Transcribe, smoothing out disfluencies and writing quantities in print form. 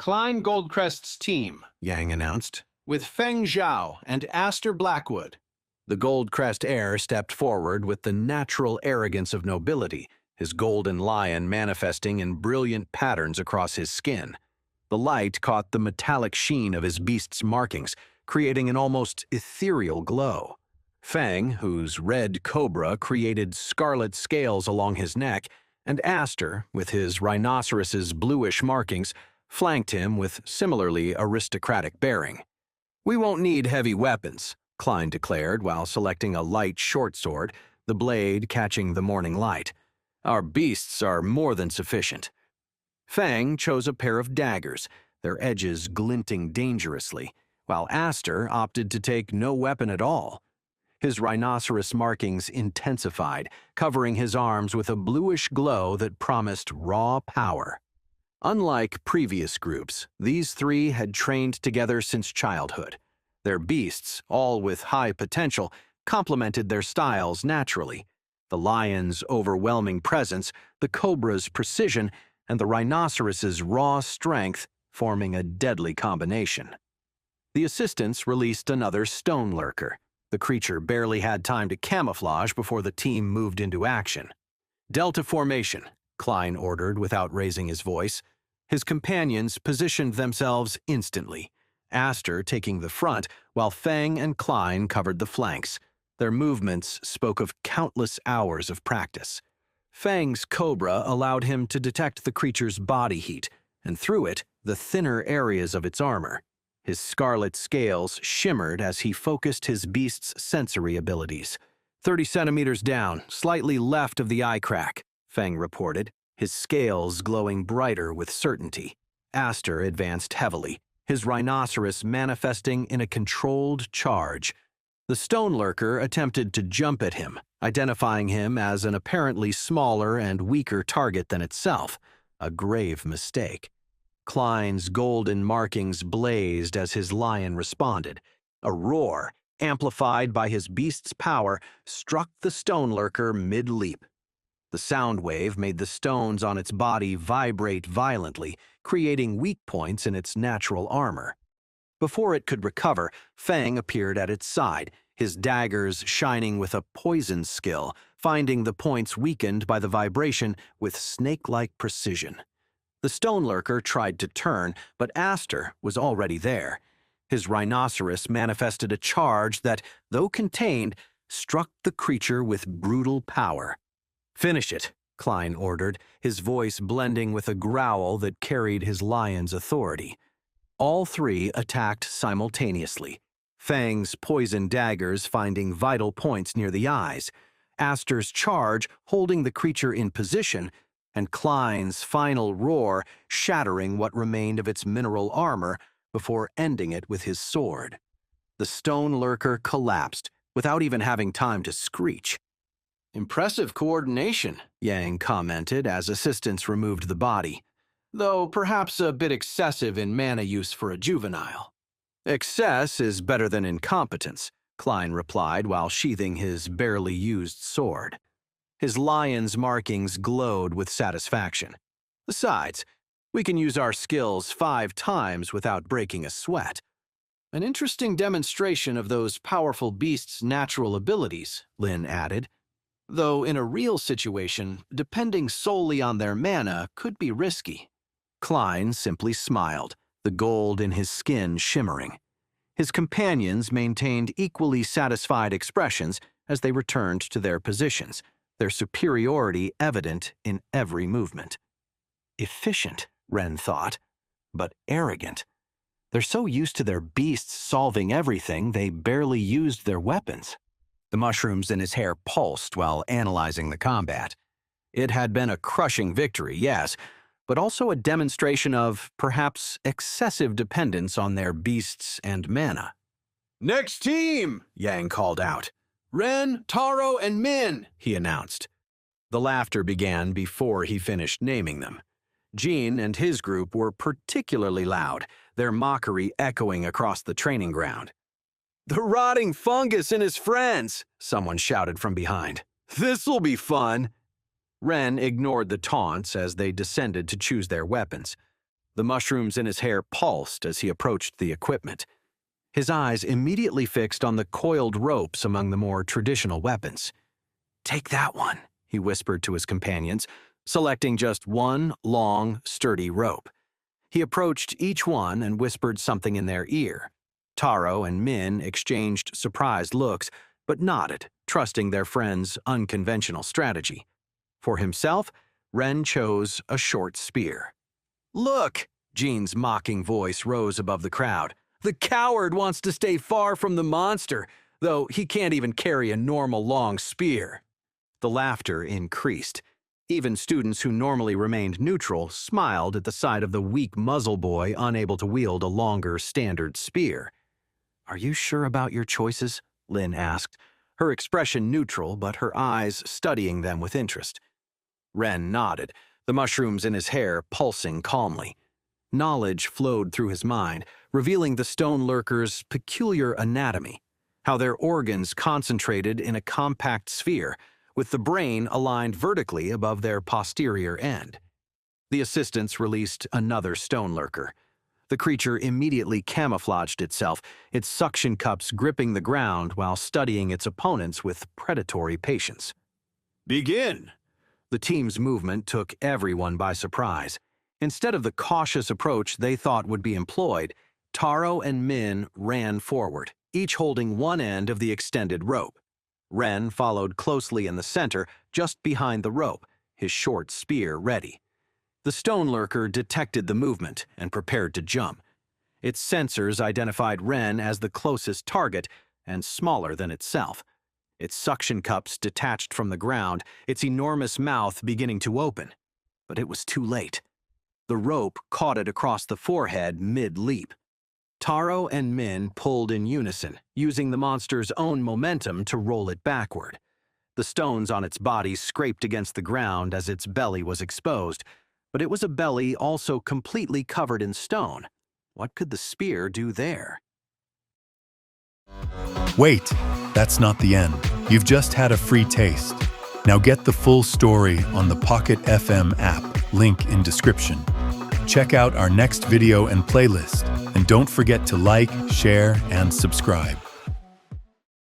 Klein Goldcrest's team, Yang announced, with Feng Zhao and Astor Blackwood. The Goldcrest heir stepped forward with the natural arrogance of nobility, his golden lion manifesting in brilliant patterns across his skin. The light caught the metallic sheen of his beast's markings, creating an almost ethereal glow. Feng, whose red cobra created scarlet scales along his neck, and Astor, with his rhinoceros's bluish markings, flanked him with similarly aristocratic bearing. "We won't need heavy weapons," Klein declared while selecting a light short sword, the blade catching the morning light. "Our beasts are more than sufficient." Feng chose a pair of daggers, their edges glinting dangerously, while Astor opted to take no weapon at all. His rhinoceros markings intensified, covering his arms with a bluish glow that promised raw power. Unlike previous groups, these three had trained together since childhood. Their beasts, all with high potential, complemented their styles naturally. The lion's overwhelming presence, the cobra's precision, and the rhinoceros's raw strength forming a deadly combination. The assistants released another Stone Lurker. The creature barely had time to camouflage before the team moved into action. "Delta formation," Klein ordered without raising his voice. His companions positioned themselves instantly, Astor taking the front while Feng and Klein covered the flanks. Their movements spoke of countless hours of practice. Feng's cobra allowed him to detect the creature's body heat, and through it, the thinner areas of its armor. His scarlet scales shimmered as he focused his beast's sensory abilities. 30 centimeters down, slightly left of the eye crack, Feng reported, his scales glowing brighter with certainty. Astor advanced heavily, his rhinoceros manifesting in a controlled charge. The Stone Lurker attempted to jump at him, identifying him as an apparently smaller and weaker target than itself, a grave mistake. Klein's golden markings blazed as his lion responded. A roar, amplified by his beast's power, struck the Stone Lurker mid-leap. The sound wave made the stones on its body vibrate violently, creating weak points in its natural armor. Before it could recover, Feng appeared at its side, his daggers shining with a poison skill, finding the points weakened by the vibration with snake-like precision. The Stone Lurker tried to turn, but Astor was already there. His rhinoceros manifested a charge that, though contained, struck the creature with brutal power. "Finish it," Klein ordered, his voice blending with a growl that carried his lion's authority. All three attacked simultaneously, Feng's poison daggers finding vital points near the eyes, Astor's charge holding the creature in position, and Klein's final roar shattering what remained of its mineral armor before ending it with his sword. The Stone Lurker collapsed without even having time to screech. "Impressive coordination," Yang commented as assistants removed the body, "though perhaps a bit excessive in mana use for a juvenile." "Excess is better than incompetence," Klein replied while sheathing his barely used sword. His lion's markings glowed with satisfaction. "Besides, we can use our skills 5 times without breaking a sweat." "An interesting demonstration of those powerful beasts' natural abilities," Lin added. "Though in a real situation, depending solely on their mana could be risky." Klein simply smiled, the gold in his skin shimmering. His companions maintained equally satisfied expressions as they returned to their positions, their superiority evident in every movement. Efficient, Ren thought, but arrogant. They're so used to their beasts solving everything, they barely used their weapons. The mushrooms in his hair pulsed while analyzing the combat. It had been a crushing victory, yes, but also a demonstration of, perhaps, excessive dependence on their beasts and mana. "Next team!" Yang called out. "Ren, Taro, and Min," he announced. The laughter began before he finished naming them. Jean and his group were particularly loud, their mockery echoing across the training ground. "The rotting fungus and his friends!" someone shouted from behind. "This'll be fun!" Ren ignored the taunts as they descended to choose their weapons. The mushrooms in his hair pulsed as he approached the equipment. His eyes immediately fixed on the coiled ropes among the more traditional weapons. "Take that one," he whispered to his companions, selecting just one long, sturdy rope. He approached each one and whispered something in their ear. Taro and Min exchanged surprised looks, but nodded, trusting their friend's unconventional strategy. For himself, Ren chose a short spear. "Look!" Jean's mocking voice rose above the crowd. "The coward wants to stay far from the monster, though he can't even carry a normal long spear." The laughter increased. Even students who normally remained neutral smiled at the sight of the weak muzzle boy unable to wield a longer standard spear. "Are you sure about your choices?" Lin asked, her expression neutral but her eyes studying them with interest. Ren nodded, the mushrooms in his hair pulsing calmly. Knowledge flowed through his mind, revealing the Stone Lurker's peculiar anatomy, how their organs concentrated in a compact sphere, with the brain aligned vertically above their posterior end. The assistants released another Stone Lurker. The creature immediately camouflaged itself, its suction cups gripping the ground while studying its opponents with predatory patience. "Begin!" The team's movement took everyone by surprise. Instead of the cautious approach they thought would be employed, Taro and Min ran forward, each holding one end of the extended rope. Ren followed closely in the center, just behind the rope, his short spear ready. The Stone Lurker detected the movement and prepared to jump. Its sensors identified Ren as the closest target and smaller than itself. Its suction cups detached from the ground, its enormous mouth beginning to open. But it was too late. The rope caught it across the forehead mid-leap. Taro and Min pulled in unison, using the monster's own momentum to roll it backward. The stones on its body scraped against the ground as its belly was exposed, but it was a belly also completely covered in stone. What could the spear do there? Wait, that's not the end. You've just had a free taste. Now get the full story on the Pocket FM app, link in description. Check out our next video and playlist, and don't forget to like, share, and subscribe.